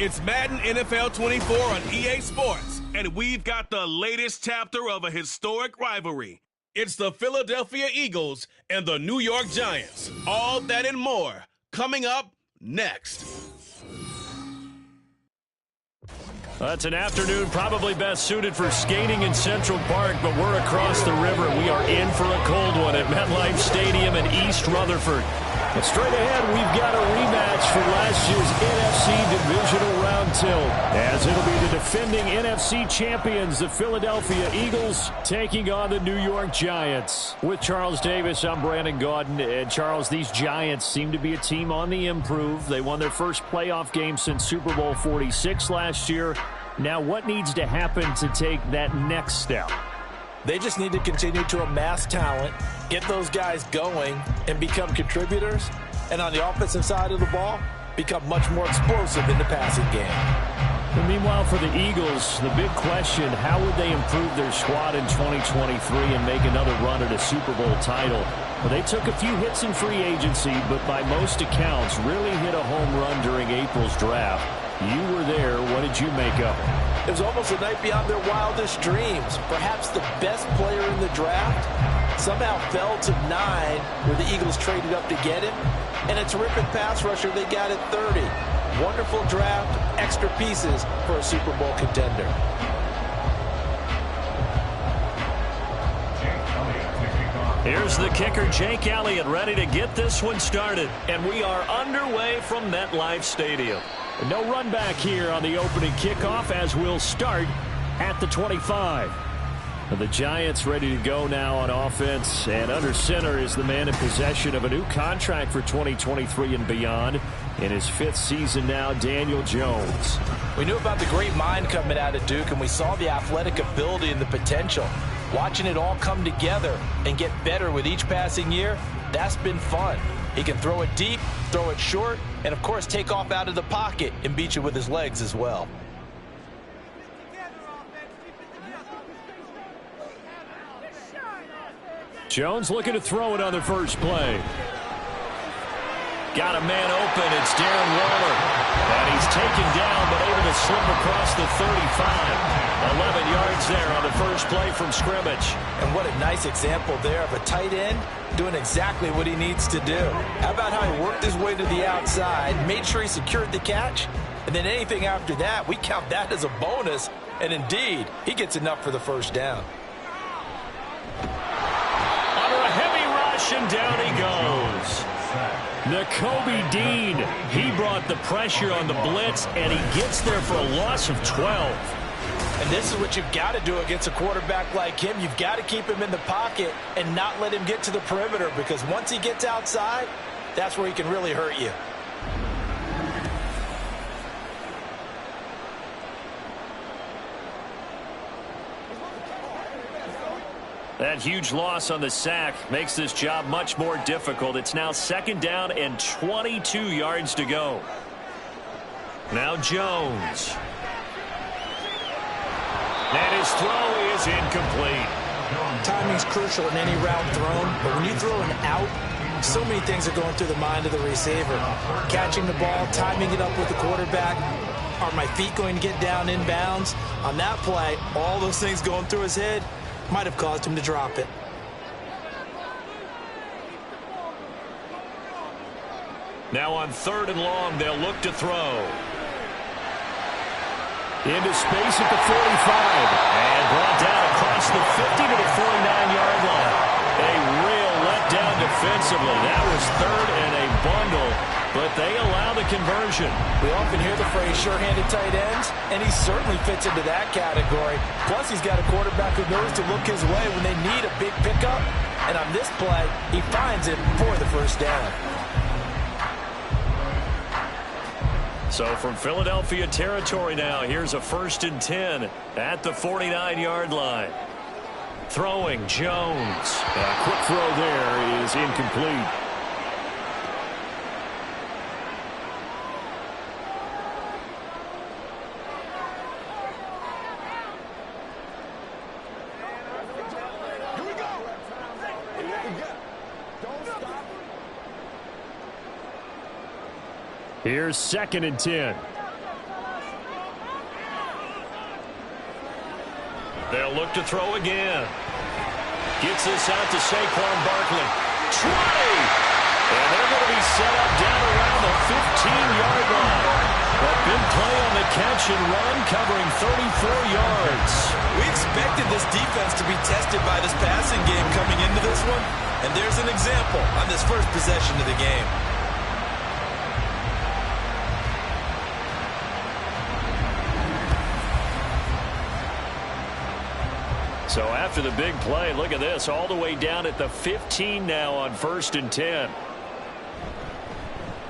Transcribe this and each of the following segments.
It's Madden NFL 24 on EA Sports, and we've got the latest chapter of a historic rivalry. It's the Philadelphia Eagles and the New York Giants. All that and more coming up next. It's an afternoon probably best suited for skating in Central Park, but we're across the river. We are in for a cold one at MetLife Stadium in East Rutherford. But straight ahead, we've got a rematch for last year's NFC Divisional Round tilt, as it'll be the defending NFC champions, the Philadelphia Eagles, taking on the New York Giants. With Charles Davis, I'm Brandon Gaudin. And Charles, these Giants seem to be a team on the improve. They won their first playoff game since Super Bowl 46 last year. Now, what needs to happen to take that next step? They just need to continue to amass talent, get those guys going, and become contributors. And on the offensive side of the ball, become much more explosive in the passing game. And meanwhile, for the Eagles, the big question, how would they improve their squad in 2023 and make another run at a Super Bowl title? Well, they took a few hits in free agency, but by most accounts, really hit a home run during April's draft. You were there. What did you make of it? It was almost a night beyond their wildest dreams. Perhaps the best player in the draft somehow fell to 9, where the Eagles traded up to get him. And a terrific pass rusher they got at 30. Wonderful draft, extra pieces for a Super Bowl contender. Here's the kicker, Jake Elliott, ready to get this one started. And we are underway from MetLife Stadium. No run back here on the opening kickoff, as we'll start at the 25. The Giants ready to go now on offense, and under center is the man in possession of a new contract for 2023 and beyond. In his 5th season now, Daniel Jones. We knew about the great mind coming out of Duke, and we saw the athletic ability and the potential. Watching it all come together and get better with each passing year, that's been fun. He can throw it deep, throw it short, and, of course, take off out of the pocket and beat you with his legs as well. Jones looking to throw it on the first play. Got a man open. It's Darren Waller. And he's taken down, but able to slip across the 35. 11 yards there on the first play from scrimmage. And what a nice example there of a tight end doing exactly what he needs to do. How about how he worked his way to the outside, made sure he secured the catch, and then anything after that, we count that as a bonus. And indeed, he gets enough for the first down. Under a heavy rush, and down he goes. Nakobe Dean, he brought the pressure on the blitz, and he gets there for a loss of 12. And this is what you've got to do against a quarterback like him. You've got to keep him in the pocket and not let him get to the perimeter, because once he gets outside, that's where he can really hurt you. That huge loss on the sack makes this job much more difficult. It's now 2nd down and 22 yards to go. Now Jones. And his throw is incomplete. Timing's crucial in any route thrown, but when you throw an out, so many things are going through the mind of the receiver. Catching the ball, timing it up with the quarterback. Are my feet going to get down in bounds? On that play, all those things going through his head might have caused him to drop it. Now on 3rd and long, they'll look to throw. Into space at the 45. And brought down across the 50 to the 49-yard line. A real letdown defensively. That was 3rd and a bundle, but they allow the conversion. We often hear the phrase sure-handed tight ends, and he certainly fits into that category. Plus, he's got a quarterback who knows to look his way when they need a big pickup. And on this play, he finds it for the first down. So from Philadelphia territory now, here's a 1st and 10 at the 49-yard line. Throwing, Jones. A quick throw there is incomplete. Here's 2nd and 10. look to throw again. Gets this out to Saquon Barkley. 20! And they're going to be set up down around the 15-yard line. A big play on the catch and run, covering 34 yards. We expected this defense to be tested by this passing game coming into this one. And there's an example on this first possession of the game. So after the big play, look at this, all the way down at the 15 now on 1st and 10.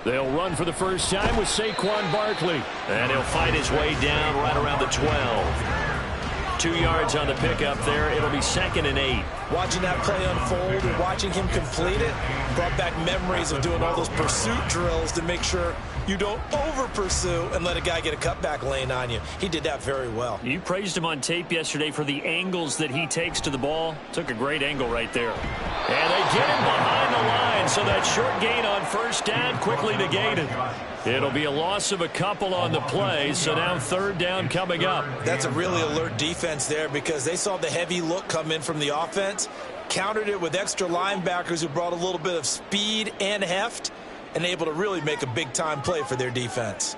They'll run for the first time with Saquon Barkley. And he'll fight his way down right around the 12. 2 yards on the pickup there. It'll be 2nd and 8. Watching that play unfold and watching him complete it brought back memories of doing all those pursuit drills to make sure you don't over-pursue and let a guy get a cutback lane on you. He did that very well. You praised him on tape yesterday for the angles that he takes to the ball. Took a great angle right there. And they get him behind the line, so that short gain on 1st down quickly negated. It'll be a loss of a couple on the play, so now 3rd down coming up. That's a really alert defense there because they saw the heavy look come in from the offense, countered it with extra linebackers who brought a little bit of speed and heft, and able to really make a big-time play for their defense.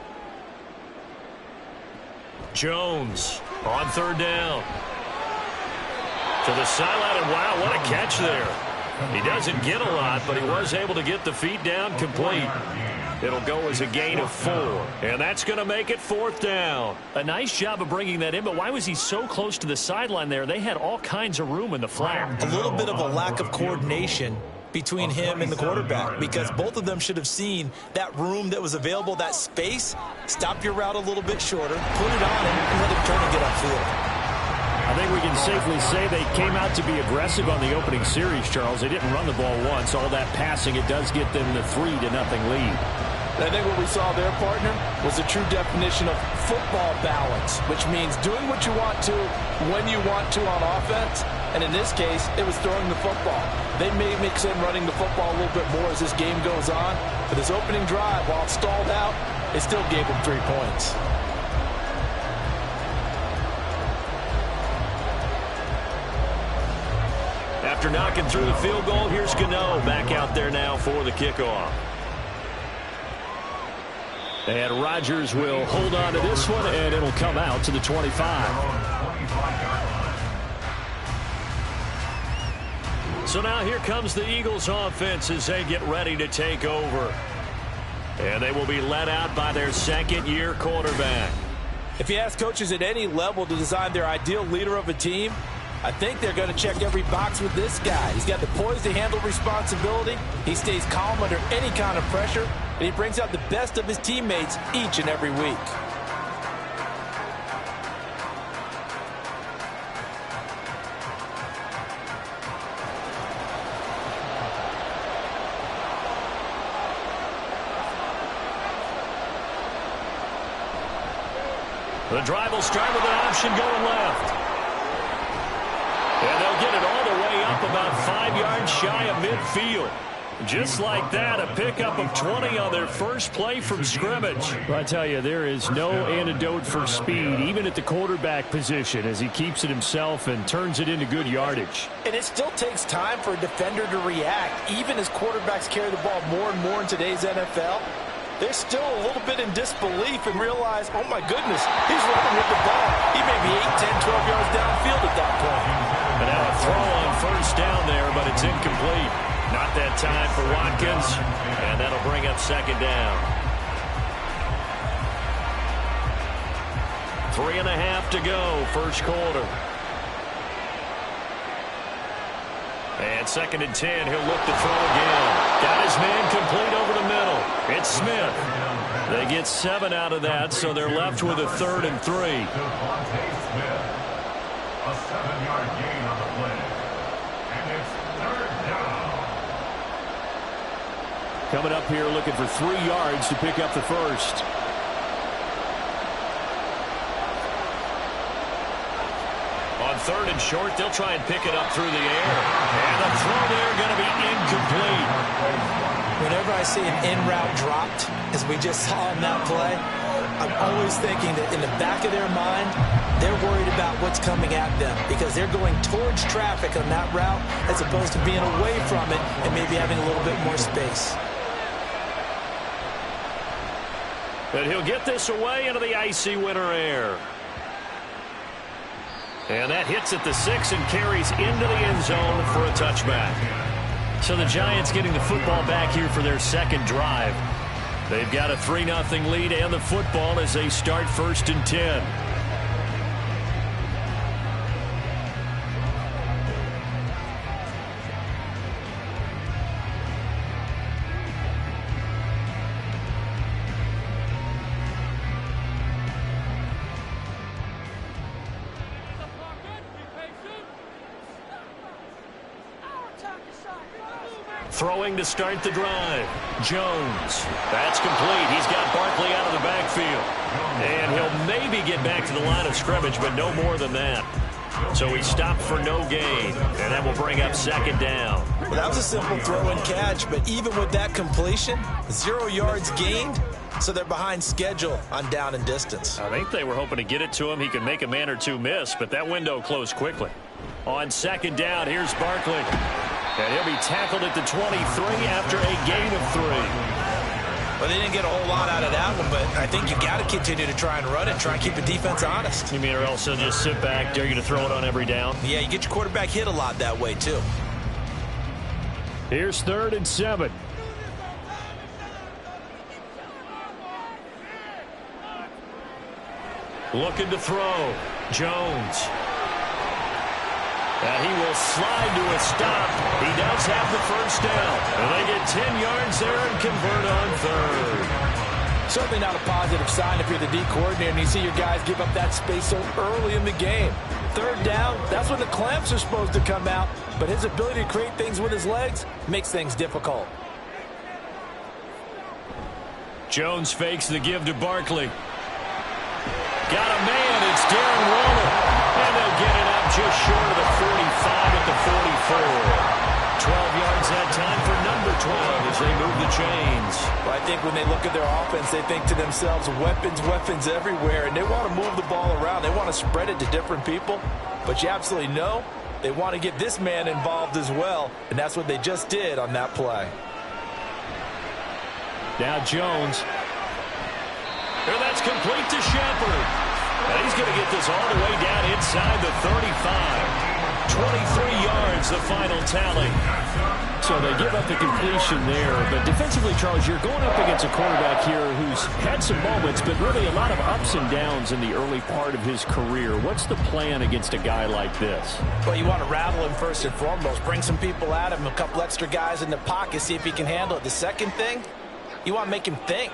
Jones on 3rd down. To the sideline, and wow, what a catch there. He doesn't get a lot, but he was able to get the feet down complete. It'll go as a gain of 4, and that's going to make it 4th down. A nice job of bringing that in, but why was he so close to the sideline there? They had all kinds of room in the flat. A little bit of a lack of coordination between him and the quarterback because both of them should have seen that room that was available, that space. Stop your route a little bit shorter, put it on him, and let him turn and get upfield. I think we can safely say they came out to be aggressive on the opening series, Charles. They didn't run the ball once. All that passing, it does get them the 3-0 lead. I think what we saw there, partner, was a true definition of football balance, which means doing what you want to when you want to on offense. And in this case, it was throwing the football. They may mix in running the football a little bit more as this game goes on. But this opening drive, while it stalled out, it still gave them 3 points. After knocking through the field goal, here's Gano back out there now for the kickoff. And Rodgers will hold on to this one, and it'll come out to the 25. So now here comes the Eagles offense as they get ready to take over. And they will be led out by their 2nd-year quarterback. If you ask coaches at any level to design their ideal leader of a team, I think they're going to check every box with this guy. He's got the poise to handle responsibility. He stays calm under any kind of pressure, and he brings out the best of his teammates each and every week. The drive will start with an option going left. And they'll get it all the way up about 5 yards shy of midfield. Just like that, a pickup of 20 on their first play from scrimmage. Well, I tell you, there is no antidote for speed, even at the quarterback position, as he keeps it himself and turns it into good yardage. And it still takes time for a defender to react, even as quarterbacks carry the ball more and more in today's NFL. They're still a little bit in disbelief and realize, oh my goodness, he's running with the ball. He may be 8, 10, 12 yards downfield at that point. And now a throw on first down there, but it's incomplete. Not that time for Watkins, and that'll bring up 2nd down. 3.5 to go, first quarter. And 2nd and 10, he'll look to throw again. Got his man complete over the middle. It's Smith. They get 7 out of that, so they're left with a 3rd and 3. A 7-yard gain on the play. And it's 3rd down. Coming up here looking for 3 yards to pick up the first. On 3rd and short, they'll try and pick it up through the air. And the throw there going to be incomplete. Whenever I see an in route dropped, as we just saw in that play, I'm always thinking that in the back of their mind, they're worried about what's coming at them because they're going towards traffic on that route as opposed to being away from it and maybe having a little bit more space. And he'll get this away into the icy winter air. And that hits at the 6 and carries into the end zone for a touchback. So the Giants getting the football back here for their second drive. They've got a 3-0 lead and the football as they start 1st and 10. Throwing to start the drive. Jones. That's complete. He's got Barkley out of the backfield. And he'll maybe get back to the line of scrimmage, but no more than that. So he stopped for no gain. And that will bring up 2nd down. Well, that was a simple throw and catch, but even with that completion, 0 yards gained, so they're behind schedule on down and distance. I think they were hoping to get it to him. He could make a man or two miss, but that window closed quickly. On 2nd down, here's Barkley. And he'll be tackled at the 23 after a gain of 3. Well, they didn't get a whole lot out of that one, but I think you got to continue to try and run it, try and keep the defense honest. You mean or else they'll just sit back, dare you to throw it on every down? Yeah, you get your quarterback hit a lot that way, too. Here's 3rd and 7. Looking to throw. Jones. And he will slide to a stop. He does have the 1st down. And they get 10 yards there and convert on 3rd. Certainly not a positive sign if you're the D coordinator and you see your guys give up that space so early in the game. 3rd down, that's when the clamps are supposed to come out. But his ability to create things with his legs makes things difficult. Jones fakes the give to Barkley. Got a man. It's Darren Waller. And they'll get it up just short of the 45 at the 44. 12 yards that time for number 12 as they move the chains. Well, I think when they look at their offense, they think to themselves, weapons everywhere, and they want to move the ball around. They want to spread it to different people, but you absolutely know they want to get this man involved as well, and that's what they just did on that play. Now Jones. And that's complete to Shepard. And he's going to get this all the way down inside the 35. 23 yards, the final tally. So they give up the completion there. But defensively, Charles, you're going up against a quarterback here who's had some moments, but really a lot of ups and downs in the early part of his career. What's the plan against a guy like this? Well, you want to rattle him first and foremost. Bring some people at him, a couple extra guys in the pocket, see if he can handle it. The second thing, you want to make him think.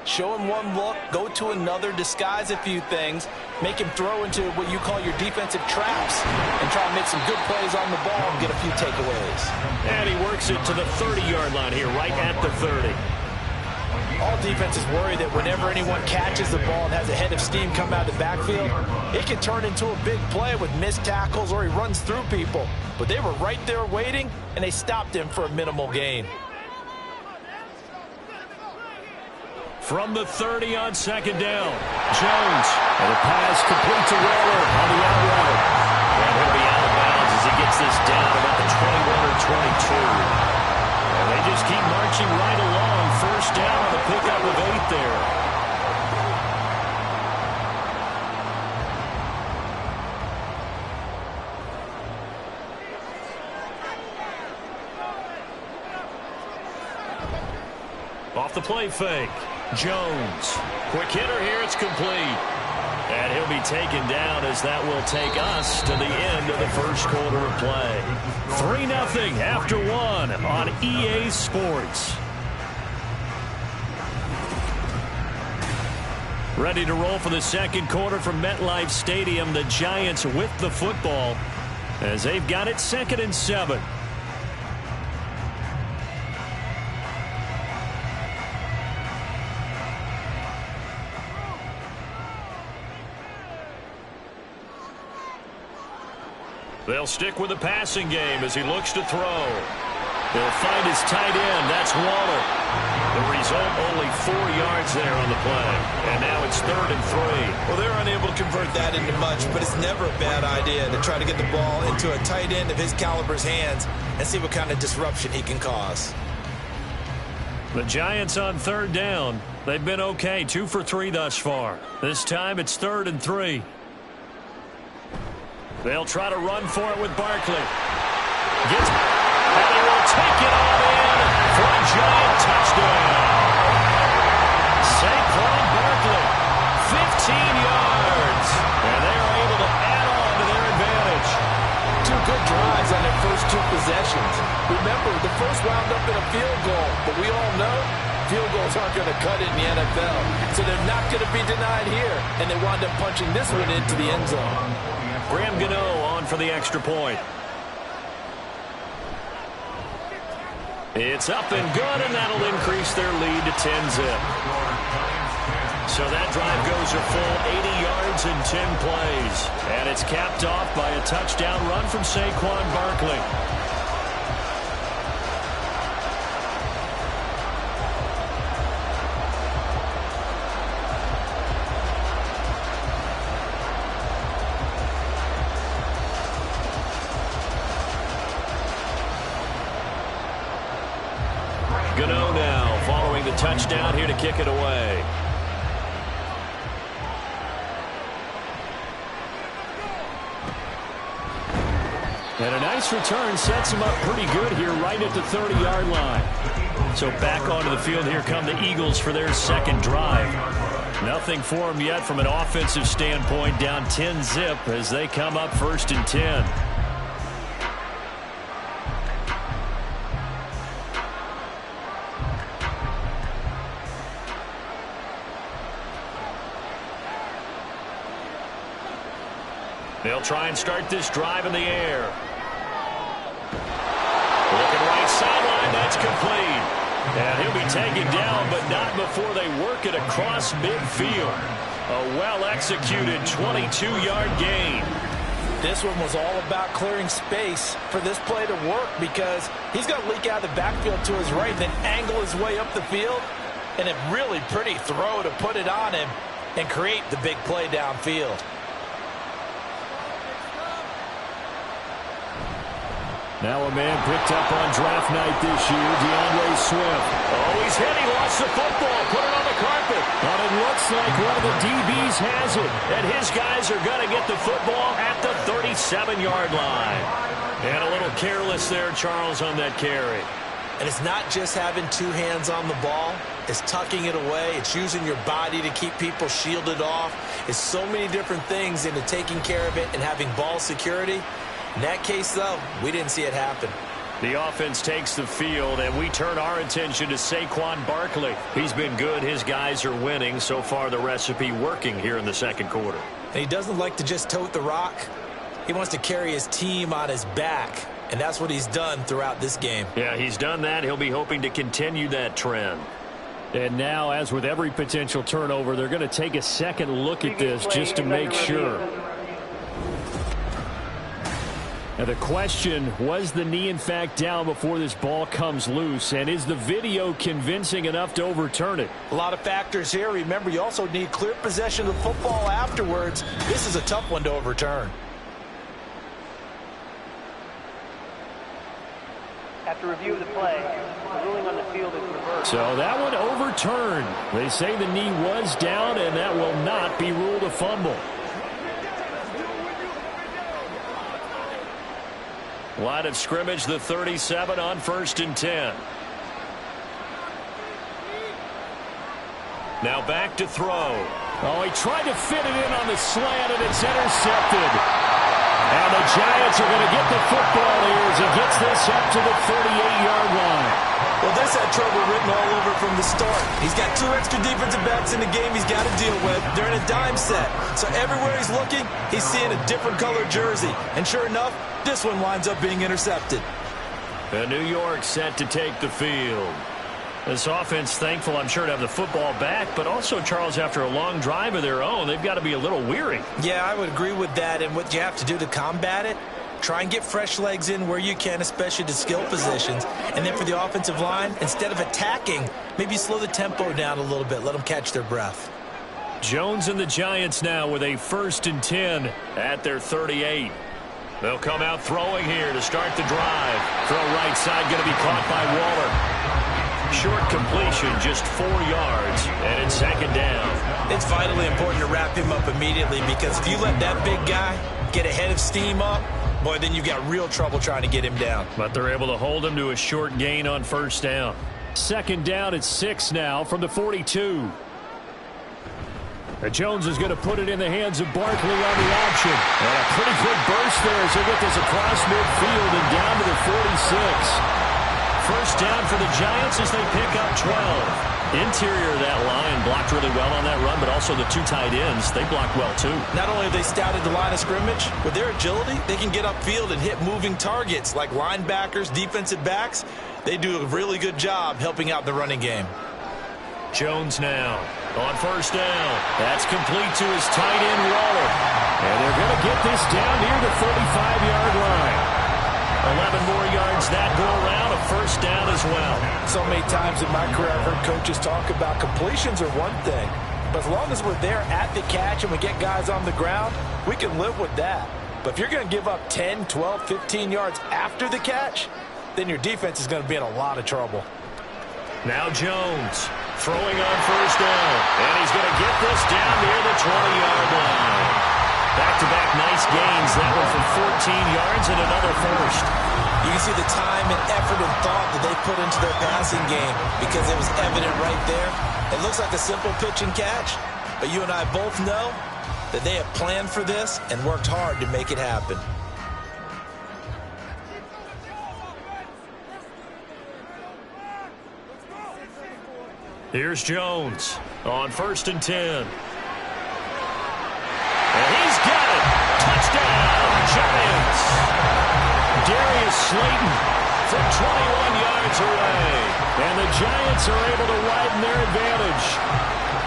Show him one look, go to another, disguise a few things, make him throw into what you call your defensive traps, and try to make some good plays on the ball and get a few takeaways. And he works it to the 30-yard line here, right at the 30. All defenses worry that whenever anyone catches the ball and has a head of steam come out of the backfield, it can turn into a big play with missed tackles or he runs through people. But they were right there waiting, and they stopped him for a minimal gain. From the 30 on 2nd down, Jones. And a pass complete to Waller on the out route. And he'll be out of bounds as he gets this down about the 21 or 22. And they just keep marching right along. 1st down on the pickup of 8 there. Off the play fake. Jones. Quick hitter here. It's complete. And he'll be taken down as that will take us to the end of the 1st quarter of play. 3-0 after 1 on EA Sports. Ready to roll for the 2nd quarter from MetLife Stadium. The Giants with the football as they've got it 2nd and 7. They'll stick with the passing game as he looks to throw. They'll find his tight end. That's Waller. The result, only 4 yards there on the play. And now it's 3rd and 3. Well, they're unable to convert that into much, but it's never a bad idea to try to get the ball into a tight end of his caliber's hands and see what kind of disruption he can cause. The Giants on 3rd down. They've been okay, 2 for 3 thus far. This time it's 3rd and 3. They'll try to run for it with Barkley. And he will take it all in for a Giant touchdown. Saquon Barkley, 15 yards. And they are able to add on to their advantage. 2 good drives on their first 2 possessions. Remember, the first wound up in a field goal, but we all know field goals aren't going to cut it in the NFL. So they're not going to be denied here, and they wind up punching this one into the end zone. Graham Gano on for the extra point. It's up and good, and that'll increase their lead to 10-zip. So that drive goes a full 80 yards in 10 plays. And it's capped off by a touchdown run from Saquon Barkley. Gano now following the touchdown here to kick it away. And a nice return sets him up pretty good here right at the 30-yard line. So back onto the field here come the Eagles for their second drive. Nothing for them yet from an offensive standpoint, down 10-zip as they come up 1st and 10. They'll try and start this drive in the air. Looking right sideline, that's complete. And he'll be taken down, but not before they work it across midfield. A well-executed 22-yard gain. This one was all about clearing space for this play to work because he's going to leak out of the backfield to his right and then angle his way up the field. And a really pretty throw to put it on him and create the big play downfield. Now a man picked up on draft night this year, DeAndre Swift. Oh, he's hit. He lost the football. Put it on the carpet. But it looks like one of the DBs has it. And his guys are going to get the football at the 37-yard line. And a little careless there, Charles, on that carry. And it's not just having 2 hands on the ball. It's tucking it away. It's using your body to keep people shielded off. It's so many different things into taking care of it and having ball security. In that case, though, we didn't see it happen. The offense takes the field, and we turn our attention to Saquon Barkley. He's been good. His guys are winning. So far, the recipe working here in the second quarter. And he doesn't like to just tote the rock. He wants to carry his team on his back, and that's what he's done throughout this game. Yeah, he's done that. He'll be hoping to continue that trend. And now, as with every potential turnover, they're going to take a second look at this just to make sure. Now the question, was the knee in fact down before this ball comes loose? And is the video convincing enough to overturn it? A lot of factors here. Remember, you also need clear possession of the football afterwards. This is a tough one to overturn. After review of the play, the ruling on the field is reversed. So that one overturned. They say the knee was down, and that will not be ruled a fumble. Line of scrimmage, the 37 on 1st and 10. Now back to throw. Oh, he tried to fit it in on the slant, and it's intercepted. And the Giants are going to get the football here as he gets this up to the 38-yard line. Well, this had trouble written all over from the start. He's got 2 extra defensive backs in the game he's got to deal with during a dime set. So everywhere he's looking, he's seeing a different colored jersey. And sure enough, this one winds up being intercepted. And New York set to take the field. This offense thankful, I'm sure, to have the football back, but also, Charles, after a long drive of their own, they've got to be a little weary. Yeah, I would agree with that. And what you have to do to combat it, Try and get fresh legs in where you can, especially to skill positions. And then for the offensive line, instead of attacking, maybe slow the tempo down a little bit. Let them catch their breath. Jones and the Giants now with a 1st and 10 at their 38. They'll come out throwing here to start the drive. Throw right side going to be caught by Waller. Short completion, just 4 yards, and it's 2nd down. It's vitally important to wrap him up immediately because if you let that big guy get a head of steam up, boy, then you've got real trouble trying to get him down. But they're able to hold him to a short gain on 1st down. 2nd down at 6 now from the 42. Jones is going to put it in the hands of Barkley on the option. And a pretty good burst there as he'll get this across midfield and down to the 46. 1st down for the Giants as they pick up 12. Interior of that line blocked really well on that run, but also the 2 tight ends, they blocked well too. Not only have they scouted the line of scrimmage, with their agility, they can get upfield and hit moving targets like linebackers, defensive backs. They do a really good job helping out the running game. Jones now on 1st down. That's complete to his tight end, Waller. And they're going to get this down near the 35-yard line. 11 more yards that go around, a 1st down as well. So many times in my career I've heard coaches talk about completions are one thing, but as long as we're there at the catch and we get guys on the ground, we can live with that. But if you're going to give up 10, 12, 15 yards after the catch, then your defense is going to be in a lot of trouble. Now Jones throwing on 1st down, and he's going to get this down near the 20-yard line. Back-to-back nice gains. That one for 14 yards and another 1st. You can see the time and effort and thought that they put into their passing game because it was evident right there. It looks like a simple pitch and catch, but you and I both know that they have planned for this and worked hard to make it happen. Here's Jones on 1st and 10. And he's got it. Touchdown, Giants. Darius Slayton from 21 yards away. And the Giants are able to widen their advantage.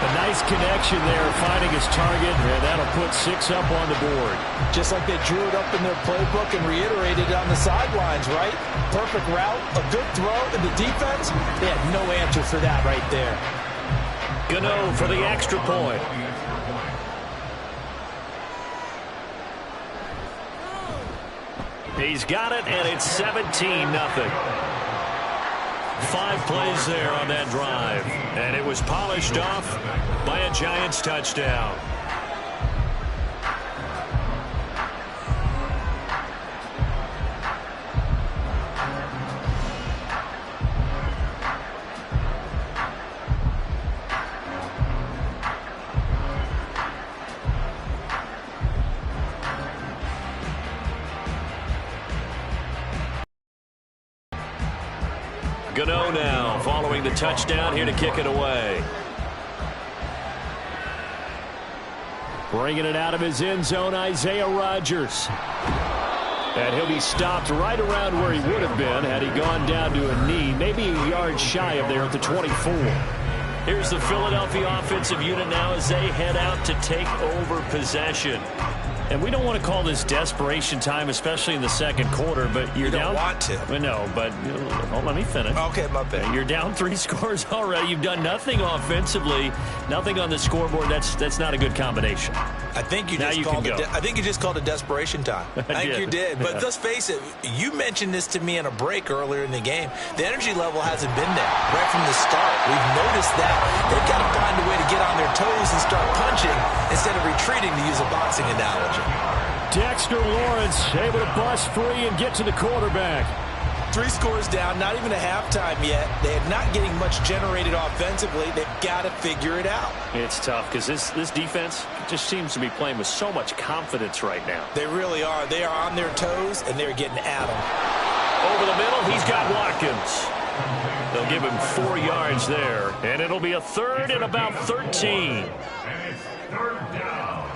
A nice connection there, finding his target, and that'll put 6 up on the board. Just like they drew it up in their playbook and reiterated it on the sidelines, right? Perfect route, a good throw, and the defense, they had no answer for that right there. Gano for the extra point. He's got it, and it's 17-0. 5 plays there on that drive, and it was polished off by a Giants touchdown. Gano now following the touchdown here to kick it away. Bringing it out of his end zone, Isaiah Rodgers. And he'll be stopped right around where he would have been had he gone down to a knee, maybe a yard shy of there at the 24. Here's the Philadelphia offensive unit now as they head out to take over possession. And we don't want to call this desperation time, especially in the 2nd quarter, but you're down. You don't want to. No, but let me finish. Okay, my bad. You're down 3 scores already. You've done nothing offensively, nothing on the scoreboard. That's not a good combination. I think you just called it desperation time. I think you did. But let's face it, you mentioned this to me in a break earlier in the game. The energy level hasn't been there right from the start. We've noticed that. They've got to find a way to get on their toes and start punching instead of retreating, to use a boxing analogy. Dexter Lawrence able to bust free and get to the quarterback. 3 scores down, not even a halftime yet. They are not getting much generated offensively. They've got to figure it out. It's tough because this defense just seems to be playing with so much confidence right now. They really are. They are on their toes, and they're getting at them. Over the middle, he's got Watkins. They'll give him 4 yards there, and it'll be a 3rd and about 13. And it's 3rd down.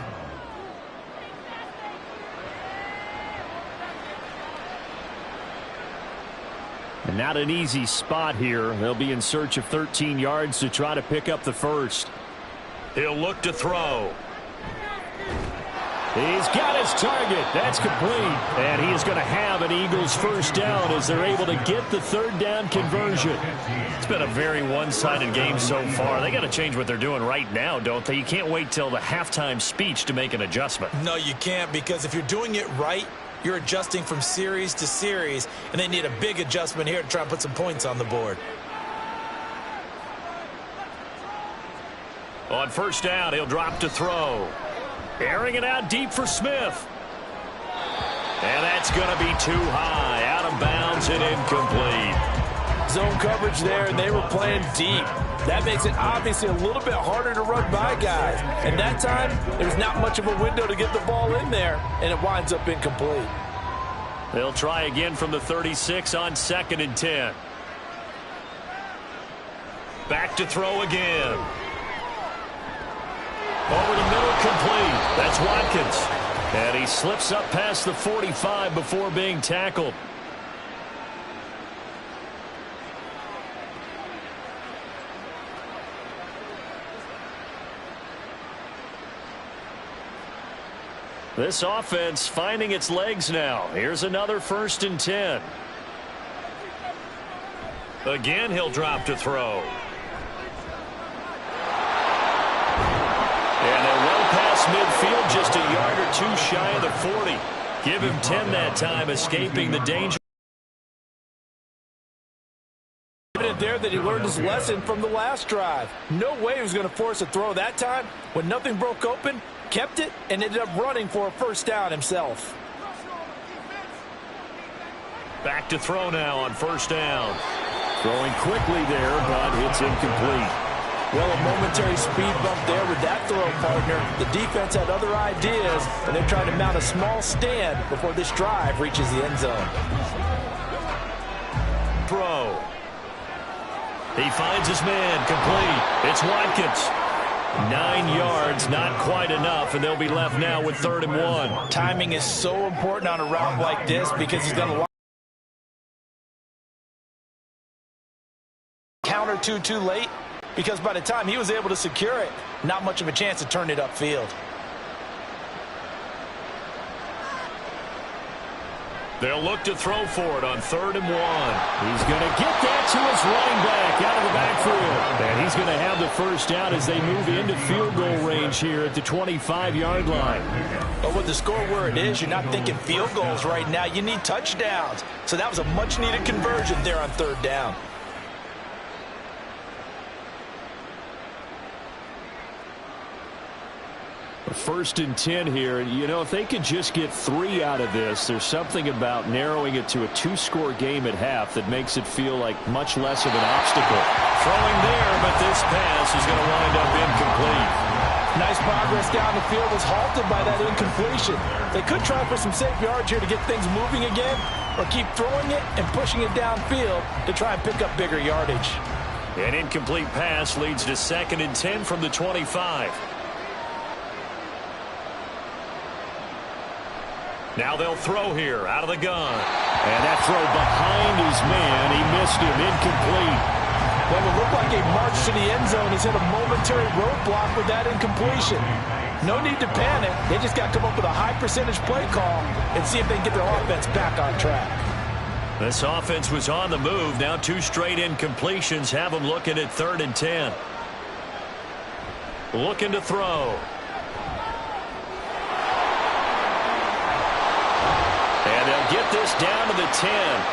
And not an easy spot here. They'll be in search of 13 yards to try to pick up the 1st. He'll look to throw. He's got his target. That's complete. And he is going to have an Eagles first down as they're able to get the third down conversion. It's been a very one-sided game so far. They got to change what they're doing right now, don't they? You can't wait till the halftime speech to make an adjustment. No, you can't, because if you're doing it right, you're adjusting from series to series, and they need a big adjustment here to try and put some points on the board. On first down, he'll drop to throw. Airing it out deep for Smith. And that's going to be too high. Out of bounds and incomplete. Zone coverage there, and they were playing deep. That makes it obviously a little bit harder to run by guys. And that time, there's not much of a window to get the ball in there, and it winds up incomplete. They'll try again from the 36 on 2nd and 10. Back to throw again. Over the middle, complete. That's Watkins. And he slips up past the 45 before being tackled. This offense finding its legs now. Here's another 1st and 10. Again, he'll drop to throw. And they're well past midfield, just a yard or two shy of the 40. Give him 10 that time, escaping the danger. Evident there that he learned his lesson from the last drive. No way he was going to force a throw that time. When nothing broke open, kept it, and ended up running for a first down himself. Back to throw now on first down. Throwing quickly there, but it's incomplete. Well, a momentary speed bump there with that throw, partner. The defense had other ideas, and they're trying to mount a small stand before this drive reaches the end zone. Throw. He finds his man, complete. It's Watkins. 9 yards, not quite enough, and they'll be left now with 3rd and 1. Timing is so important on a route like this because he's going to counter too late, because by the time he was able to secure it, not much of a chance to turn it upfield. They'll look to throw for it on 3rd and 1. He's going to get that to his running back out of the backfield. And he's going to have the first down as they move into field goal range here at the 25-yard line. But with the score where it is, you're not thinking field goals right now. You need touchdowns. So that was a much-needed conversion there on 3rd down. First and 10 here. You know, if they could just get 3 out of this, there's something about narrowing it to a 2-score game at half that makes it feel like much less of an obstacle. Throwing there, but this pass is going to wind up incomplete. Nice progress down the field was halted by that incompletion. They could try for some safe yards here to get things moving again, or keep throwing it and pushing it downfield to try and pick up bigger yardage. An incomplete pass leads to 2nd and 10 from the 25. Now they'll throw here out of the gun. And that throw behind his man, he missed him, incomplete. What would look like a march to the end zone has hit a momentary roadblock with that incompletion. No need to panic. They just got to come up with a high percentage play call and see if they can get their offense back on track. This offense was on the move. Now 2 straight incompletions have them looking at 3rd and 10. Looking to throw. And they'll get this down to the 10.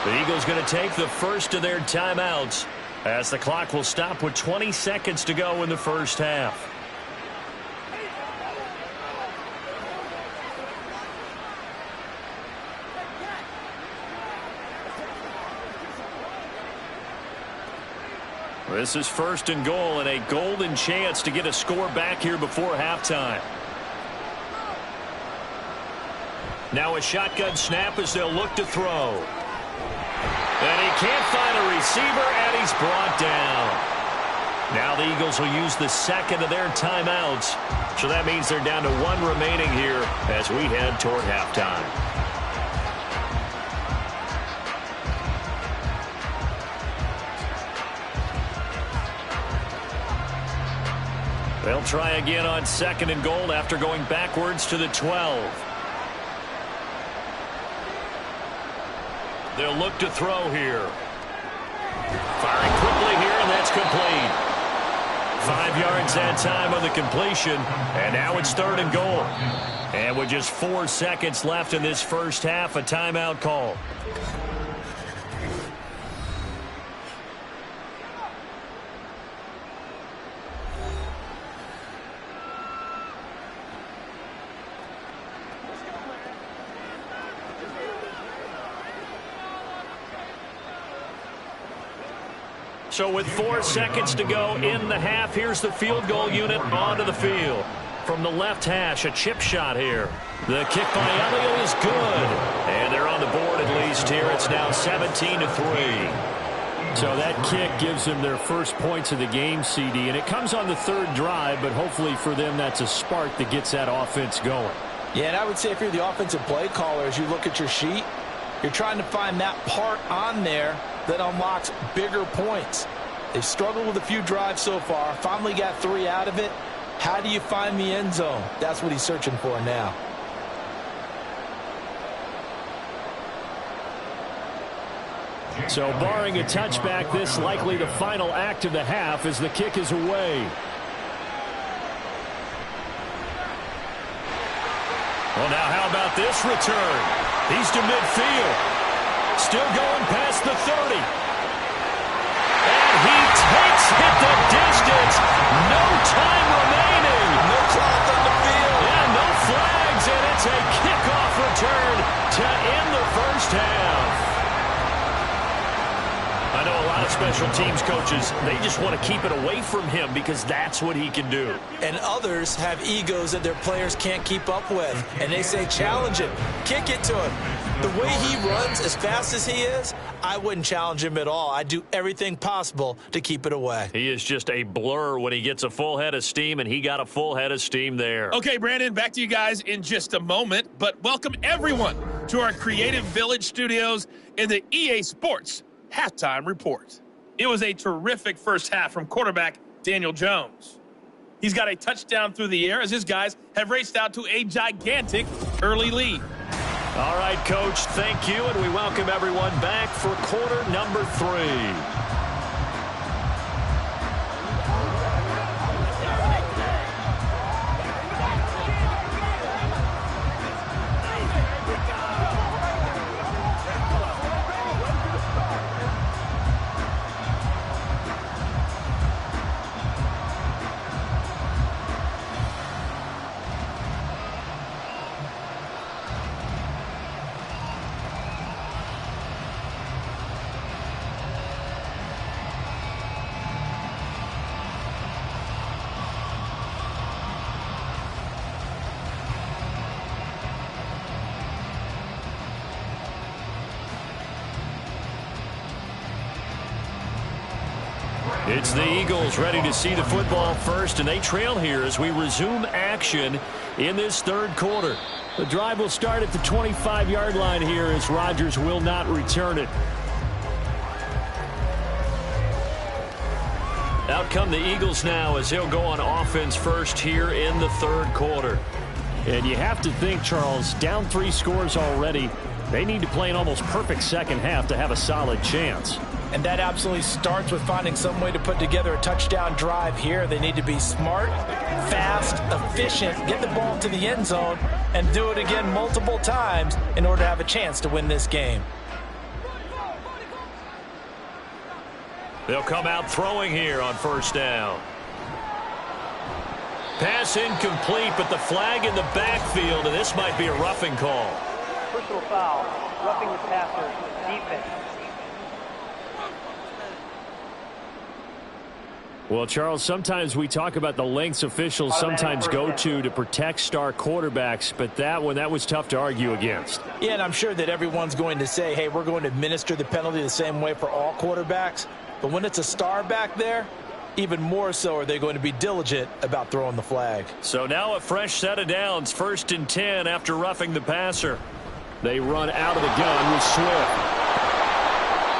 The Eagles going to take the first of their timeouts as the clock will stop with 20 seconds to go in the first half. This is 1st and goal and a golden chance to get a score back here before halftime. Now a shotgun snap as they'll look to throw. And he can't find a receiver, and he's brought down. Now the Eagles will use the 2nd of their timeouts. So that means they're down to 1 remaining here as we head toward halftime. They'll try again on 2nd and goal after going backwards to the 12. They'll look to throw here. Firing quickly here, and that's complete. 5 yards that time on the completion, and now it's 3rd and goal. And with just 4 seconds left in this first half, a timeout call. So with 4 seconds to go in the half, here's the field goal unit onto the field. From the left hash, a chip shot here. The kick by Elliott is good. And they're on the board at least here. It's now 17-3. So that kick gives them their first points of the game, CD. And it comes on the 3rd drive, but hopefully for them that's a spark that gets that offense going. Yeah, and I would say if you're the offensive play caller, as you look at your sheet, you're trying to find that part on there that unlocks bigger points. They've struggled with a few drives so far. Finally got 3 out of it. How do you find the end zone? That's what he's searching for now. So barring a touchback, this likely the final act of the half as the kick is away. Well, now how about this return? He's to midfield. Still going past the 30. And he takes it the distance. No time remaining. No clock on the field. Yeah, no flags, and it's a kickoff return to end the first half. I know a lot of special teams coaches, they just want to keep it away from him because that's what he can do. And others have egos that their players can't keep up with. And they say, challenge him. Kick it to him. The way he runs as fast as he is, I wouldn't challenge him at all. I'd do everything possible to keep it away. He is just a blur when he gets a full head of steam, and he got a full head of steam there. Okay, Brandon, back to you guys in just a moment. But welcome everyone to our Creative Village studios in the EA Sports Halftime Report. It was a terrific first half from quarterback Daniel Jones. He's got a touchdown through the air as his guys have raced out to a gigantic early lead. All right, Coach, thank you, and we welcome everyone back for quarter number 3. It's the Eagles ready to see the football first, and they trail here as we resume action in this 3rd quarter. The drive will start at the 25-yard line here as Rodgers will not return it. Out come the Eagles now as he'll go on offense first here in the 3rd quarter. And you have to think, Charles, down 3 scores already. They need to play an almost perfect second half to have a solid chance. And that absolutely starts with finding some way to put together a touchdown drive here. They need to be smart, fast, efficient, get the ball to the end zone, and do it again multiple times in order to have a chance to win this game. They'll come out throwing here on first down. Pass incomplete, but the flag in the backfield, and this might be a roughing call. Personal foul, roughing the passer, defense. Well, Charles, sometimes we talk about the lengths officials sometimes go to protect star quarterbacks, but that one, that was tough to argue against. Yeah, and I'm sure that everyone's going to say, hey, we're going to administer the penalty the same way for all quarterbacks. But when it's a star back there, even more so are they going to be diligent about throwing the flag. So now a fresh set of downs, 1st and 10 after roughing the passer. They run out of the gun with Swift.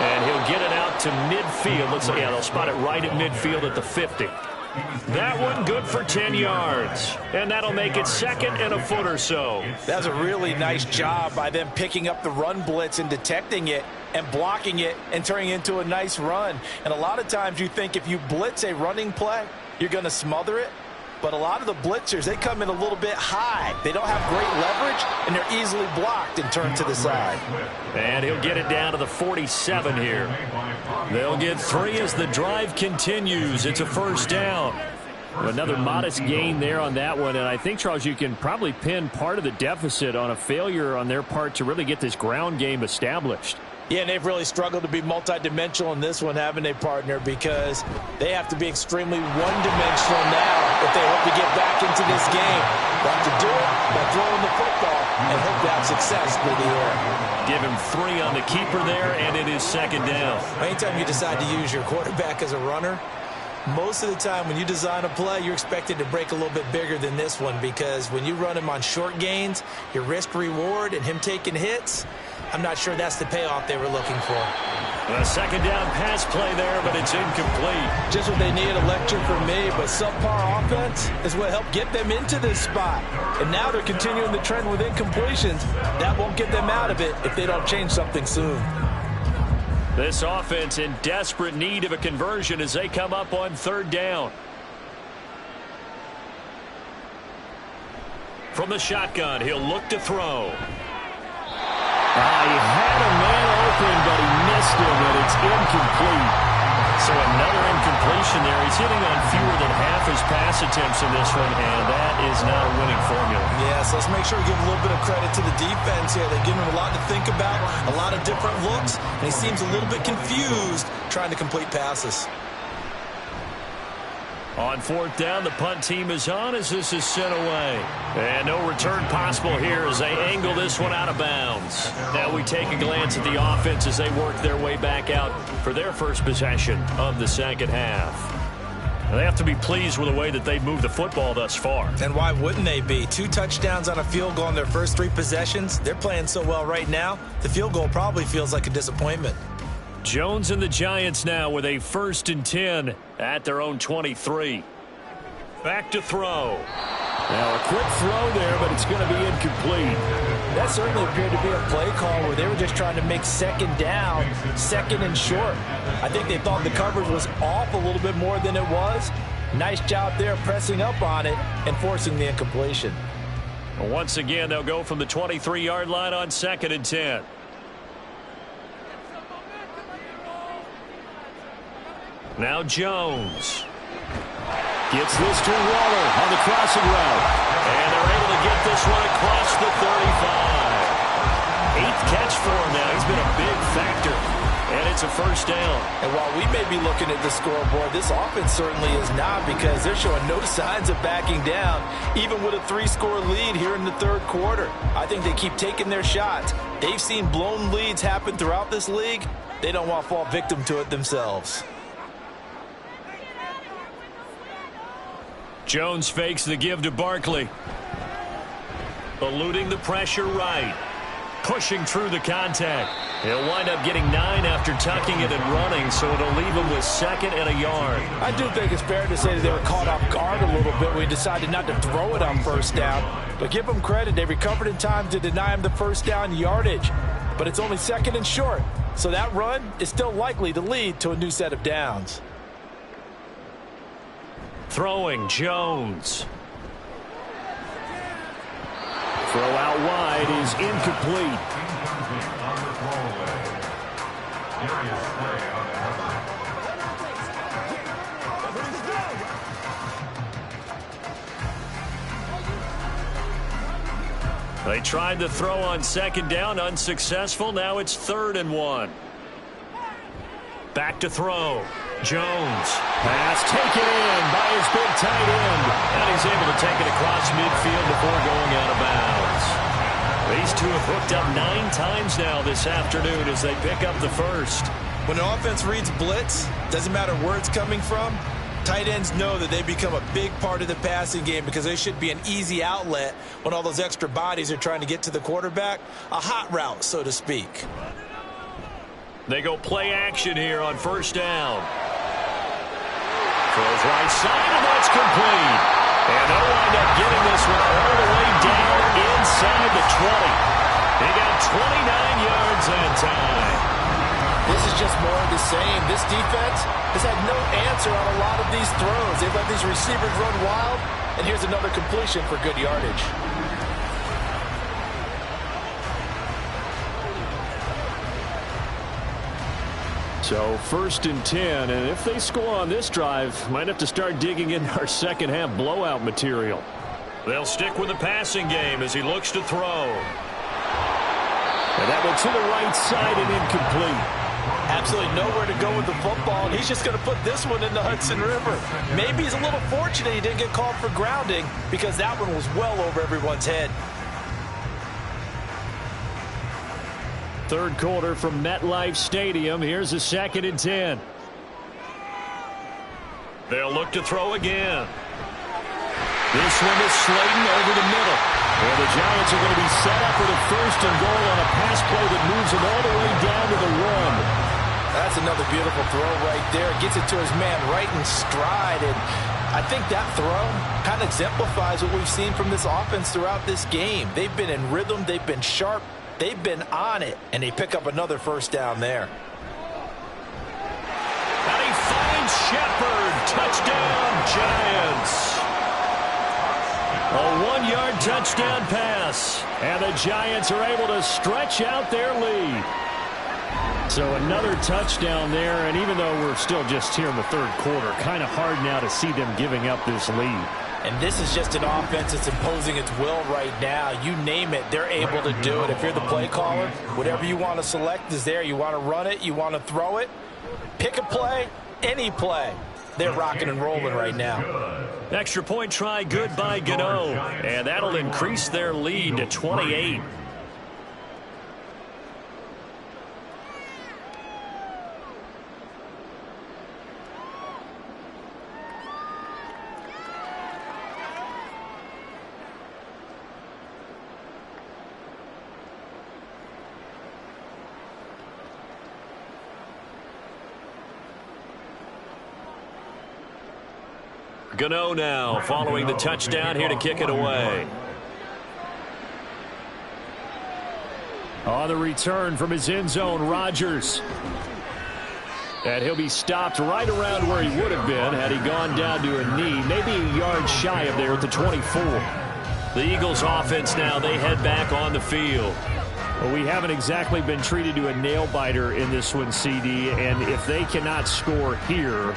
And he'll get it out to midfield. Looks like, yeah, they'll spot it right at midfield at the 50. That one good for 10 yards. And that'll make it 2nd and a foot or so. That's a really nice job by them picking up the run blitz and detecting it and blocking it and turning it into a nice run. And a lot of times you think if you blitz a running play, you're going to smother it. But a lot of the blitzers, they come in a little bit high. They don't have great leverage, and they're easily blocked and turned to the side. And he'll get it down to the 47 here. They'll get 3 as the drive continues. It's a first down. Another modest gain there on that one. And I think, Charles, you can probably pin part of the deficit on a failure on their part to really get this ground game established. Yeah, and they've really struggled to be multidimensional in this one, haven't they, partner? Because they have to be extremely one-dimensional now if they hope to get back into this game. They have to do it by throwing the football and hope to have success through the air. Give him 3 on the keeper there, and it is 2nd down. Anytime you decide to use your quarterback as a runner, most of the time when you design a play, you're expected to break a little bit bigger than this one, because when you run him on short gains, your risk-reward and him taking hits, I'm not sure that's the payoff they were looking for. A 2nd down pass play there, but it's incomplete. Just what they need, a lecture from me, but subpar offense is what helped get them into this spot. And now they're continuing the trend with incompletions. That won't get them out of it if they don't change something soon. This offense in desperate need of a conversion as they come up on 3rd down. From the shotgun, he'll look to throw. He had a man open, but he missed him, and it's incomplete. So another incompletion there. He's hitting on fewer than half his pass attempts in this one, and that is not a winning formula. Yes, let's make sure we give a little bit of credit to the defense here. They give him a lot to think about, a lot of different looks, and he seems a little bit confused trying to complete passes. On 4th down, the punt team is on as this is sent away. And no return possible here as they angle this one out of bounds. Now we take a glance at the offense as they work their way back out for their first possession of the 2nd half. They have to be pleased with the way that they've moved the football thus far. And why wouldn't they be? 2 touchdowns on a field goal in their first 3 possessions. They're playing so well right now, the field goal probably feels like a disappointment. Jones and the Giants now with a 1st and 10 at their own 23. Back to throw. Now a quick throw there, but it's going to be incomplete. That certainly appeared to be a play call where they were just trying to make 2nd down, 2nd and short. I think they thought the coverage was off a little bit more than it was. Nice job there pressing up on it and forcing the incompletion. Once again, they'll go from the 23-yard line on 2nd and 10. Now Jones gets this to Waller on the crossing route. And they're able to get this one across the 35. 8th catch for him now. He's been a big factor. And it's a first down. And while we may be looking at the scoreboard, this offense certainly is not, because they're showing no signs of backing down, even with a 3-score lead here in the 3rd quarter. I think they keep taking their shots. They've seen blown leads happen throughout this league. They don't want to fall victim to it themselves. Jones fakes the give to Barkley. Eluding the pressure right. Pushing through the contact. He'll wind up getting 9 after tucking it and running, so it'll leave him with 2nd and a yard. I do think it's fair to say that they were caught off guard a little bit when we decided not to throw it on 1st down. But give them credit. They recovered in time to deny him the 1st down yardage. But it's only 2nd and short, so that run is still likely to lead to a new set of downs. Throwing Jones. Throw out wide is incomplete. They tried to throw on 2nd down, unsuccessful. Now it's 3rd and 1. Back to throw. Jones. Pass taken in by his big tight end. And he's able to take it across midfield before going out of bounds. These two have hooked up 9 times now this afternoon as they pick up the first. When an offense reads blitz, doesn't matter where it's coming from, tight ends know that they become a big part of the passing game, because they should be an easy outlet when all those extra bodies are trying to get to the quarterback. A hot route, so to speak. They go play action here on 1st down. Throws right side, and that's complete. And they'll wind up getting this one all the way down inside the 20. They got 29 yards that time. This is just more of the same. This defense has had no answer on a lot of these throws. They've let these receivers run wild, and here's another completion for good yardage. So 1st and 10, and if they score on this drive, might have to start digging in our second half blowout material. They'll stick with the passing game as he looks to throw. And that one to the right side and incomplete. Absolutely nowhere to go with the football, and he's just going to put this one in the Hudson River. Maybe he's a little fortunate he didn't get called for grounding because that one was well over everyone's head. Third quarter from MetLife Stadium. Here's a 2nd and 10. They'll look to throw again. This one is Slayton over the middle. And the Giants are going to be set up with a 1st and goal on a pass play that moves them all the way down to the run. That's another beautiful throw right there. Gets it to his man right in stride. And I think that throw kind of exemplifies what we've seen from this offense throughout this game. They've been in rhythm. They've been sharp. They've been on it. And they pick up another 1st down there. And he finds Shepard. Touchdown, Giants. A 1-yard touchdown pass. And the Giants are able to stretch out their lead. So another touchdown there, and even though we're still just here in the 3rd quarter, kind of hard now to see them giving up this lead. And this is just an offense that's imposing its will right now. You name it, they're able to do it. If you're the play caller, whatever you want to select is there. You want to run it, you want to throw it, pick a play, any play. They're rocking and rolling right now. Extra point try good by Gano, and that'll increase their lead to 28. Gano now following the touchdown here to kick it away. On the return from his end zone, Rodgers. And he'll be stopped right around where he would have been had he gone down to a knee, maybe a yard shy of there at the 24. The Eagles offense now, they head back on the field. Well, we haven't exactly been treated to a nail-biter in this one, CD, and if they cannot score here,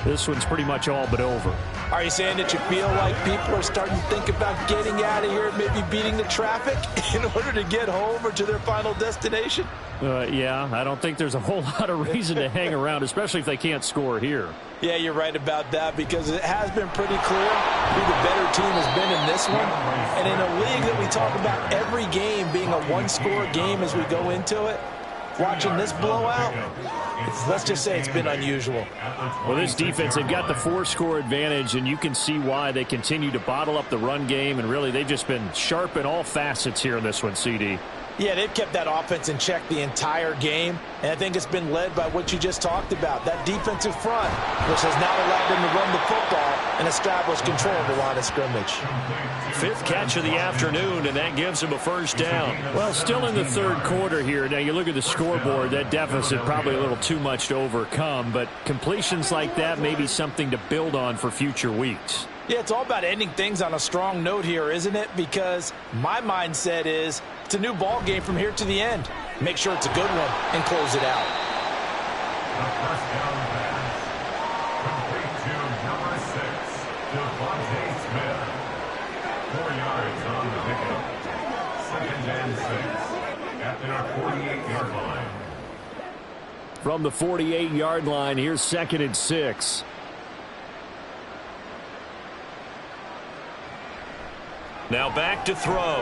this one's pretty much all but over. Are you saying that you feel like people are starting to think about getting out of here, maybe beating the traffic in order to get home or to their final destination? Yeah, I don't think there's a whole lot of reason to hang around, especially if they can't score here. Yeah, you're right about that because it has been pretty clear who the better team has been in this one. And in a league that we talk about every game being a one-score game as we go into it, watching this blowout, let's just say it's been unusual. Well, this defense, they've got the 4-score advantage, and you can see why they continue to bottle up the run game, and really they've just been sharp in all facets here in this one, CD. Yeah, they've kept that offense in check the entire game, and I think it's been led by what you just talked about, that defensive front, which has now allowed them to run the football and establish control of the line of scrimmage. 5th catch of the afternoon, and that gives them a 1st down. Well, still in the 3rd quarter here. Now, you look at the scoreboard, that deficit probably a little too much to overcome, but completions like that may be something to build on for future weeks. Yeah, it's all about ending things on a strong note here, isn't it? Because my mindset is it's a new ball game from here to the end. Make sure it's a good one and close it out. The 1st down pass, complete to number 6, Devontae Smith. 4 yards on the pickup. 2nd and 6 at their 48-yard line. From the 48-yard line, here's 2nd and 6. Now back to throw.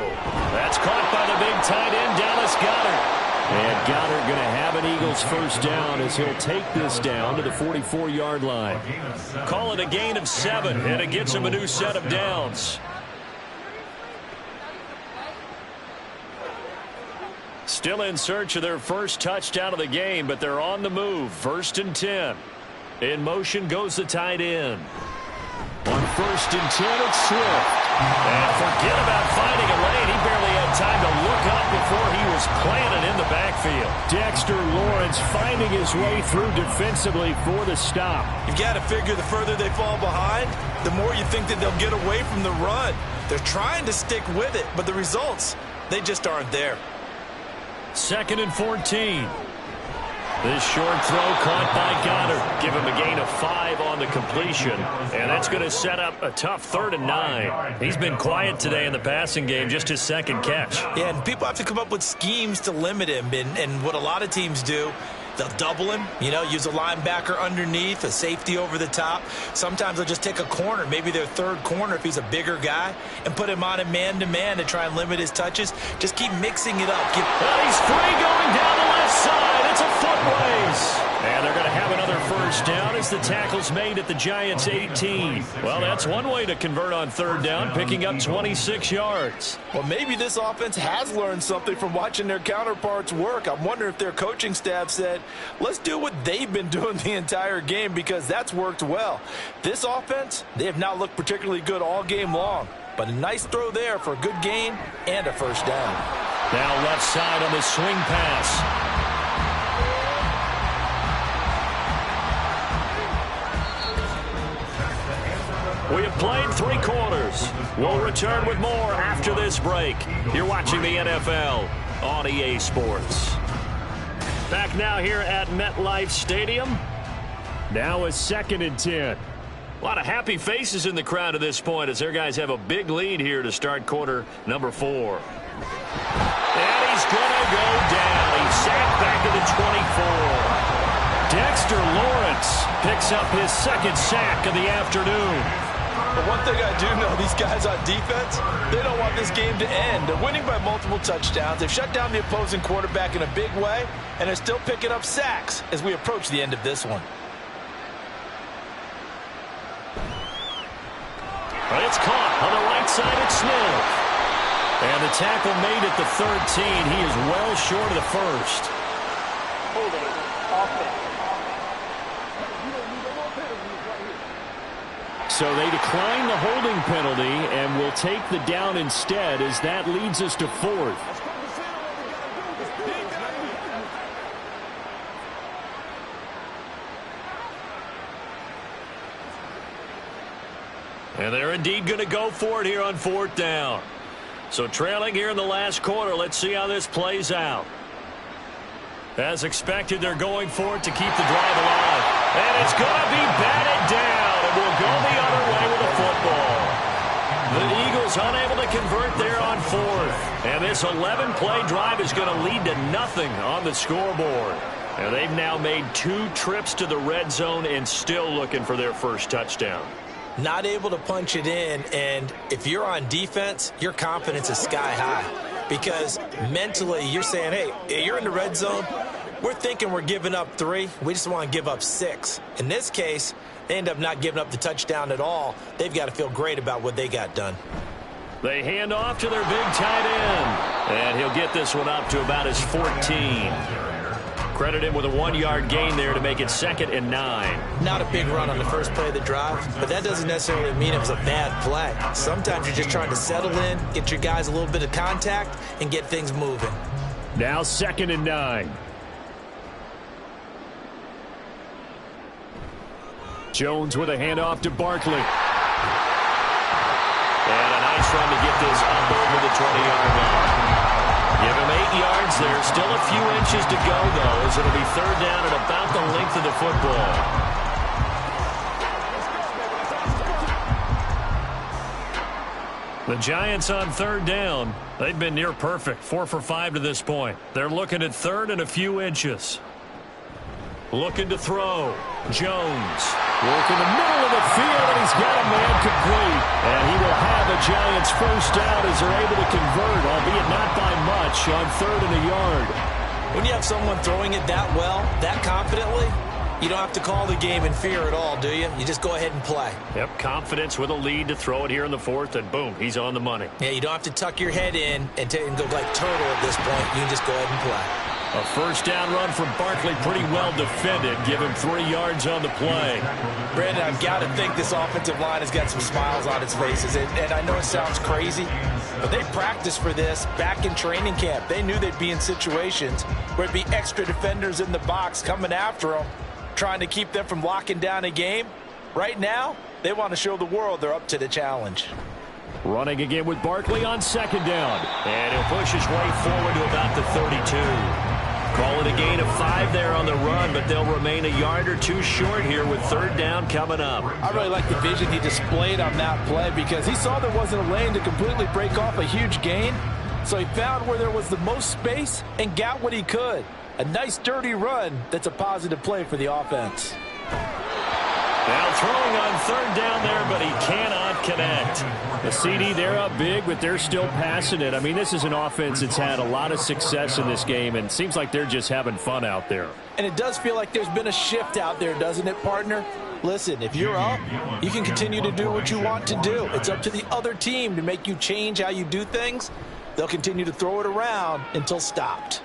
That's caught by the big tight end, Dallas Goedert. And Goedert going to have an Eagles 1st down as he'll take this down to the 44-yard line. Call it a gain of 7, and it gets him a new set of downs. Still in search of their first touchdown of the game, but they're on the move. 1st and 10. In motion goes the tight end. On 1st and 10, it's Swift. And forget about finding a lane. He barely had time to look up before he was planted in the backfield. Dexter Lawrence finding his way through defensively for the stop. You've got to figure the further they fall behind, the more you think that they'll get away from the run. They're trying to stick with it, but the results, they just aren't there. 2nd and 14. This short throw caught by Goddard. Give him a gain of 5 on the completion. And that's going to set up a tough 3rd and 9. He's been quiet today in the passing game, just his 2nd catch. Yeah, and people have to come up with schemes to limit him. And what a lot of teams do, they'll double him, use a linebacker underneath, a safety over the top. Sometimes they'll just take a corner, maybe their 3rd corner if he's a bigger guy, and put him on a man-to-man to try and limit his touches. Just keep mixing it up. He's free going down the left side. It's a foot race. And they're going to have another 1st down as the tackle's made at the Giants' 18. Well, that's one way to convert on 3rd down, picking up 26 yards. Well, maybe this offense has learned something from watching their counterparts work. I'm wondering if their coaching staff said, let's do what they've been doing the entire game, because that's worked well. This offense, they have not looked particularly good all game long. But a nice throw there for a good gain and a 1st down. Now left side on the swing pass. We have played 3 quarters. We'll return with more after this break. You're watching the NFL on EA Sports. Back now here at MetLife Stadium. Now a 2nd and 10. A lot of happy faces in the crowd at this point as their guys have a big lead here to start quarter number 4. And he's going to go down. He's sacked back to the 24. Dexter Lawrence picks up his 2nd sack of the afternoon. But one thing I do know, these guys on defense, they don't want this game to end. They're winning by multiple touchdowns. They've shut down the opposing quarterback in a big way, and they're still picking up sacks as we approach the end of this one. It's caught on the right side at Smith. And the tackle made at the 13. He is well short of the 1st. Holding offense. So they decline the holding penalty and will take the down instead, as that leads us to 4th. And they're indeed going to go for it here on 4th down. So trailing here in the last quarter, let's see how this plays out. As expected, they're going for it to keep the drive alive. And it's going to be batted down, and we'll go the other way with the football. The Eagles unable to convert there on 4th. And this 11-play drive is going to lead to nothing on the scoreboard. And they've now made 2 trips to the red zone and still looking for their 1st touchdown. Not able to punch it in, and if you're on defense, your confidence is sky high. Because mentally, you're saying, hey, you're in the red zone. We're thinking we're giving up 3. We just want to give up 6. In this case, they end up not giving up the touchdown at all. They've got to feel great about what they got done. They hand off to their big tight end. And he'll get this one up to about his 14. Credit him with a 1-yard gain there to make it 2nd and 9. Not a big run on the first play of the drive, but that doesn't necessarily mean it was a bad play. Sometimes you're just trying to settle in, get your guys a little bit of contact, and get things moving. Now 2nd and 9. Jones with a handoff to Barkley. And a nice run to get this up over the 20-yard line. Give him 8 yards there. Still a few inches to go, though, as it'll be 3rd down at about the length of the football. The Giants on 3rd down. They've been near perfect. 4 for 5 to this point. They're looking at 3rd and a few inches. Looking to throw. Jones. Work in the middle of the field, and he's got a man complete. And he will have a Giants 1st down as they're able to convert, albeit not by much, on 3rd and a yard. When you have someone throwing it that well, that confidently, you don't have to call the game in fear at all, do you? You just go ahead and play. Yep, confidence with a lead to throw it here in the 4th, and boom, he's on the money. Yeah, you don't have to tuck your head in and go like turtle at this point. You can just go ahead and play. A first down run from Barkley, pretty well defended. Give him 3 yards on the play. Brandon, I've got to think this offensive line has got some smiles on its faces. And I know it sounds crazy, but they practiced for this back in training camp. They knew they'd be in situations where it'd be extra defenders in the box coming after them, trying to keep them from locking down a game. Right now, they want to show the world they're up to the challenge. Running again with Barkley on second down. And he'll push his way forward to about the 32. Call it a gain of 5 there on the run, but they'll remain a yard or 2 short here with third down coming up. I really like the vision he displayed on that play because he saw there wasn't a lane to completely break off a huge gain. So he found where there was the most space and got what he could. A nice dirty run that's a positive play for the offense. Now throwing on third down there, but he cannot connect. The CD, they're up big, but they're still passing it. I mean, this is an offense that's had a lot of success in this game, and it seems like they're just having fun out there. And it does feel like there's been a shift out there, doesn't it, partner? Listen, if you're up, you can continue to do what you want to do. It's up to the other team to make you change how you do things. They'll continue to throw it around until stopped.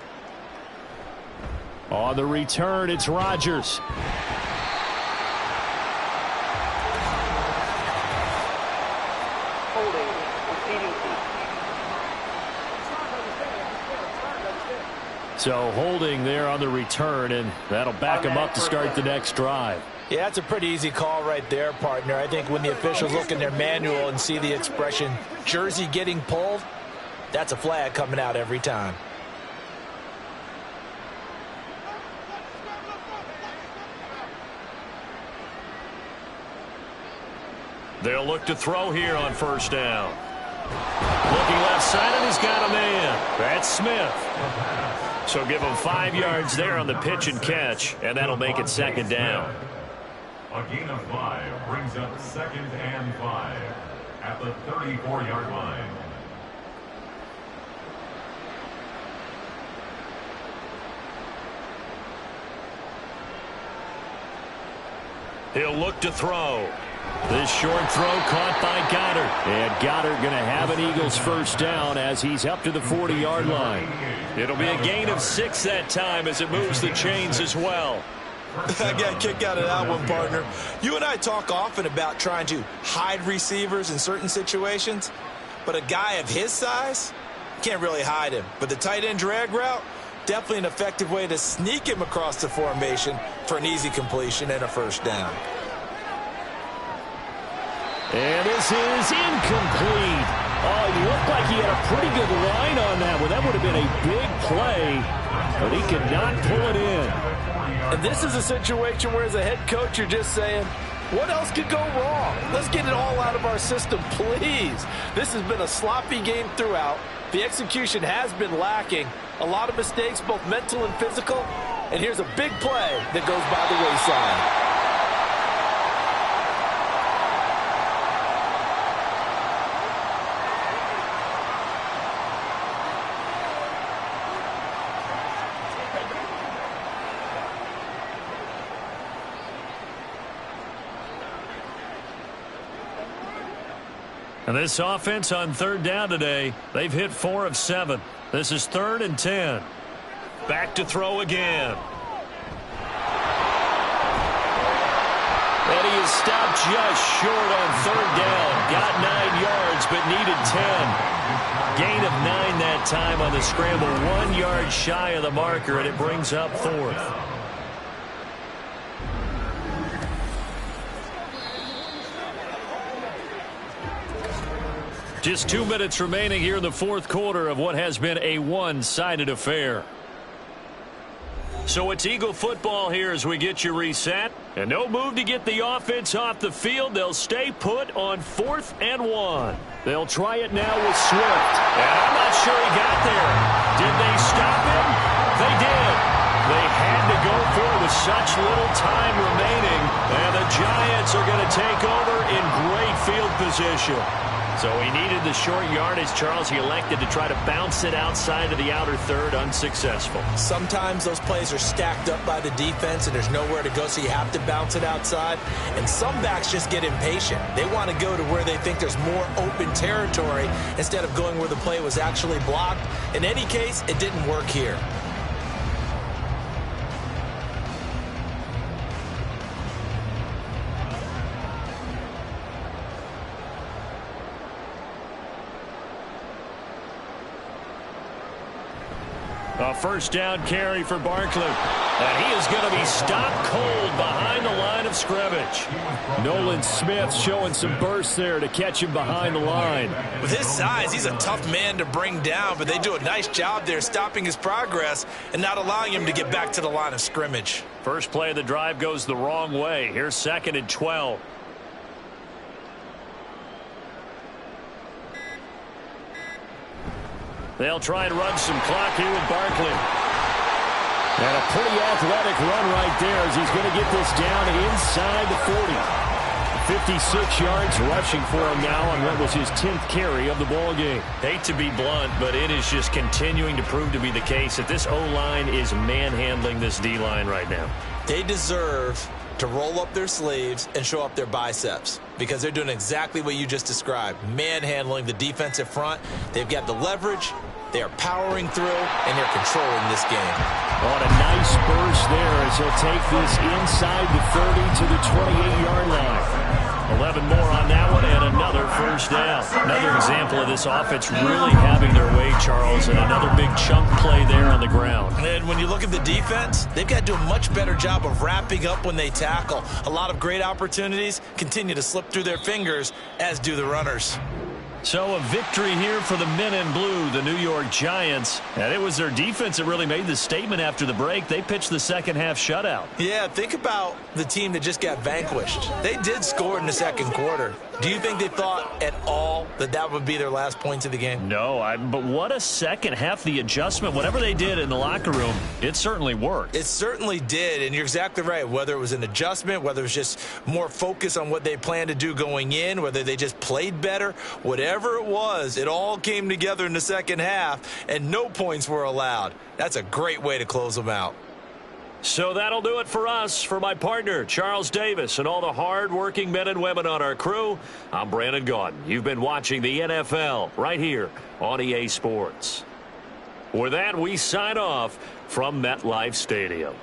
On the return, it's Rodgers. So holding there on the return, and that'll back him up to start the next drive. Yeah, that's a pretty easy call right there, partner. I think when the officials look in their manual and see the expression, jersey getting pulled, that's a flag coming out every time. They'll look to throw here on first down. Looking left side, and he's got a man. That's Smith. So give him 5 yards there on the pitch and catch, and that'll make it second down. A gain of 5 brings up 2nd and 5 at the 34-yard line. He'll look to throw. This short throw caught by Goddard. And Goddard going to have an Eagles first down as he's up to the 40-yard line. It'll be a gain of 6 that time as it moves the chains as well. I got a kick out of that one, partner. You and I talk often about trying to hide receivers in certain situations, but a guy of his size can't really hide him. But the tight end drag route, definitely an effective way to sneak him across the formation for an easy completion and a first down. And this is incomplete. Oh, he looked like he had a pretty good line on that one. That would have been a big play, but he could not pull it in. And this is a situation where as a head coach you're just saying, what else could go wrong? Let's get it all out of our system, please. This has been a sloppy game throughout. The execution has been lacking. A lot of mistakes, both mental and physical. And here's a big play that goes by the wayside. And this offense on third down today, they've hit 4 of 7. This is 3rd and 10. Back to throw again. And he is stopped just short on third down. Got 9 yards, but needed 10. Gain of 9 that time on the scramble. 1 yard shy of the marker, and it brings up 4th. Just 2 minutes remaining here in the 4th quarter of what has been a one-sided affair. So it's Eagle football here as we get you reset. And no move to get the offense off the field. They'll stay put on 4th and 1. They'll try it now with Swift. And I'm not sure he got there. Did they stop him? They did. They had to go for it with such little time remaining. And the Giants are going to take over in great field position. So he needed the short yardage, Charles. He elected to try to bounce it outside of the outer third, unsuccessful. Sometimes those plays are stacked up by the defense and there's nowhere to go, so you have to bounce it outside. And some backs just get impatient. They want to go to where they think there's more open territory instead of going where the play was actually blocked. In any case, it didn't work here. A first down carry for Barkley. And he is going to be stopped cold behind the line of scrimmage. Nolan Smith showing some burst there to catch him behind the line. With his size, he's a tough man to bring down, but they do a nice job there stopping his progress and not allowing him to get back to the line of scrimmage. First play of the drive goes the wrong way. Here's 2nd and 12. They'll try and run some clock here with Barkley. And a pretty athletic run right there as he's going to get this down inside the 40. 56 yards rushing for him now on what was his 10th carry of the ball game. Hate to be blunt, but it is just continuing to prove to be the case that this O-line is manhandling this D-line right now. They deserve to roll up their sleeves and show up their biceps because they're doing exactly what you just described, manhandling the defensive front. They've got the leverage. They are powering through, and they're controlling this game. On a nice burst there as he'll take this inside the 30 to the 28-yard line. 11 more on that one and another first down. Another example of this offense really having their way, Charles, and another big chunk play there on the ground. And when you look at the defense, they've got to do a much better job of wrapping up when they tackle. A lot of great opportunities continue to slip through their fingers, as do the runners. So a victory here for the men in blue, the New York Giants. And it was their defense that really made the statement after the break. They pitched the second half shutout. Yeah, think about the team that just got vanquished. They did score in the second quarter. Do you think they thought at all that that would be their last points of the game? No, but what a second half. The adjustment, whatever they did in the locker room, it certainly worked. It certainly did, and you're exactly right. Whether it was an adjustment, whether it was just more focus on what they planned to do going in, whether they just played better, whatever it was, it all came together in the second half, and no points were allowed. That's a great way to close them out. So that'll do it for us. For my partner, Charles Davis, and all the hard-working men and women on our crew, I'm Brandon Gaudin. You've been watching the NFL right here on EA Sports. With that, we sign off from MetLife Stadium.